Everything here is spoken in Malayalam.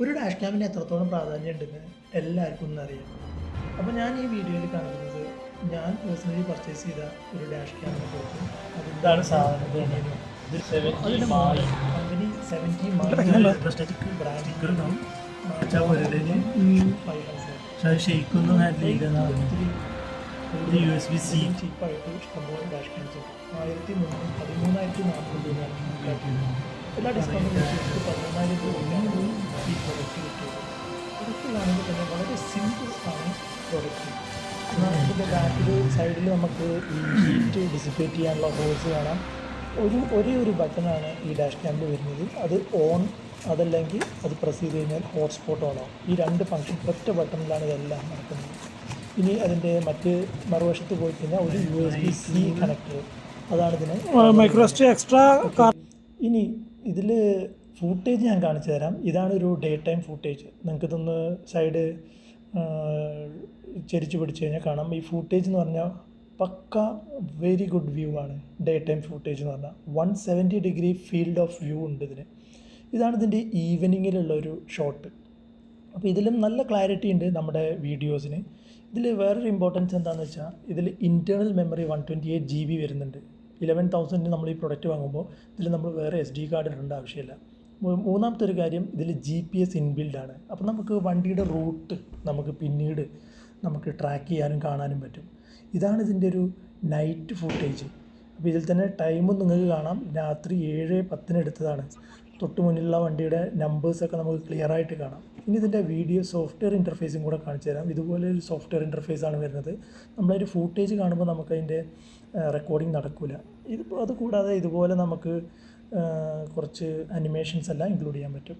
ഒരു ഡാഷ് ക്യാമിന് എത്രത്തോളം പ്രാധാന്യം ഉണ്ടെന്ന് എല്ലാവർക്കും ഒന്നും അറിയാം. അപ്പോൾ ഞാൻ ഈ വീഡിയോയിൽ കാണിക്കുന്നത് ഞാൻ പേഴ്സണലി പർച്ചേസ് ചെയ്ത ഒരു ഡാഷ് ക്യാമിനെ കുറിച്ചും ഇതാണ് സാധനം. അതിൻ്റെ മോഡൽ കമ്പനി 70 ബ്രാൻഡ് ഷെയ്ക്കൊന്നും ഹാൻഡിൽ ചെയ്തെന്നാണ്. USB-C ചീപ്പായിട്ട് ഇഷ്ടംപോലെ ഡാഷ് ക്യാൻസ് 13,400 രൂപയാണ്. എല്ലാ ഡിസ്കൗണ്ടും വെച്ചിട്ട് 14,000 രൂപയാണ് ഈ പ്രൊഡക്റ്റ് കിട്ടിയത്. പ്രൊഡക്റ്റ് കാണുമ്പോൾ തന്നെ വളരെ സിമ്പിൾ ആണ് പ്രൊഡക്റ്റ്. എന്നാൽ ഇതിൻ്റെ ബാക്കിൽ സൈഡിൽ നമുക്ക് ഈ ഹീറ്റ് ഡിസിപ്പേറ്റ് ചെയ്യാനുള്ള ഹോൾസ് കാണാം. ഒരേ ഒരു ബട്ടണാണ് ഈ ഡാഷ് ക്യാമിൽ വരുന്നത്. അത് ഓൺ, അതല്ലെങ്കിൽ അത് പ്രസ് ചെയ്ത് കഴിഞ്ഞാൽ ഹോട്ട്സ്പോട്ട് ഓൺ ആവും. ഈ രണ്ട് ഫംഗ്ഷൻ ഒറ്റ ബട്ടണിലാണ് ഇതെല്ലാം നടക്കുന്നത്. ഇനി അതിൻ്റെ മറുവശത്ത് പോയി കഴിഞ്ഞാൽ ഒരു USB-C കണക്ടർ, അതാണ് ഇതിന് മൈക്രോസ്റ്റ് എക്സ്ട്രാ. ഇനി ഇതിൽ ഫൂട്ടേജ് ഞാൻ കാണിച്ചു തരാം. ഇതാണ് ഒരു ഡേ ടൈം ഫൂട്ടേജ്. നിങ്ങൾക്കിതൊന്ന് സൈഡ് ചെരിച്ച് പിടിച്ച് കഴിഞ്ഞാൽ കാണാം. ഈ ഫൂട്ടേജ് എന്ന് പറഞ്ഞാൽ പക്ക വെരി ഗുഡ് വ്യൂ ആണ്. ഡേ ടൈം ഫൂട്ടേജ് എന്ന് പറഞ്ഞാൽ 170 ഡിഗ്രി ഫീൽഡ് ഓഫ് വ്യൂ ഉണ്ട് ഇതിന്. ഇതാണ് ഇതിൻ്റെ ഈവനിങ്ങിലുള്ള ഒരു ഷോട്ട്. അപ്പോൾ ഇതിലും നല്ല ക്ലാരിറ്റി ഉണ്ട് നമ്മുടെ വീഡിയോസിന്. ഇതിൽ വേറൊരു ഇമ്പോർട്ടൻസ് എന്താണെന്ന് വെച്ചാൽ ഇതിൽ ഇൻറ്റേർണൽ മെമ്മറി 128 GB വരുന്നുണ്ട്. 11,000 നമ്മൾ ഈ പ്രൊഡക്റ്റ് വാങ്ങുമ്പോൾ ഇതിൽ നമ്മൾ വേറെ SD കാർഡ് ഇടേണ്ട ആവശ്യമില്ല. മൂന്നാമത്തെ ഒരു കാര്യം, ഇതിൽ GPS ഇൻബിൽഡാണ്. അപ്പോൾ നമുക്ക് വണ്ടിയുടെ റൂട്ട് പിന്നീട് നമുക്ക് ട്രാക്ക് ചെയ്യാനും കാണാനും പറ്റും. ഇതാണ് ഇതിൻ്റെ ഒരു നൈറ്റ് ഫുട്ടേജ്. അപ്പോൾ ഇതിൽ തന്നെ ടൈമും നിങ്ങൾക്ക് കാണാം. രാത്രി 7:10 എടുത്തതാണ്. തൊട്ട് മുന്നിലുള്ള വണ്ടിയുടെ നമ്പേഴ്സൊക്കെ നമുക്ക് ക്ലിയർ ആയിട്ട് കാണാം. ഇനി ഇതിൻ്റെ വീഡിയോ സോഫ്റ്റ്വെയർ ഇൻ്റർഫേസും കൂടെ കാണിച്ചു തരാം. ഇതുപോലെ ഒരു സോഫ്റ്റ്വെയർ ഇൻ്റർഫേസാണ് വരുന്നത്. നമ്മളൊരു ഫൂട്ടേജ് കാണുമ്പോൾ നമുക്കതിൻ്റെ റെക്കോർഡിങ് നടക്കില്ല. അതുകൂടാതെ ഇതുപോലെ നമുക്ക് കുറച്ച് അനിമേഷൻസ് എല്ലാം ഇൻക്ലൂഡ് ചെയ്യാൻ പറ്റും.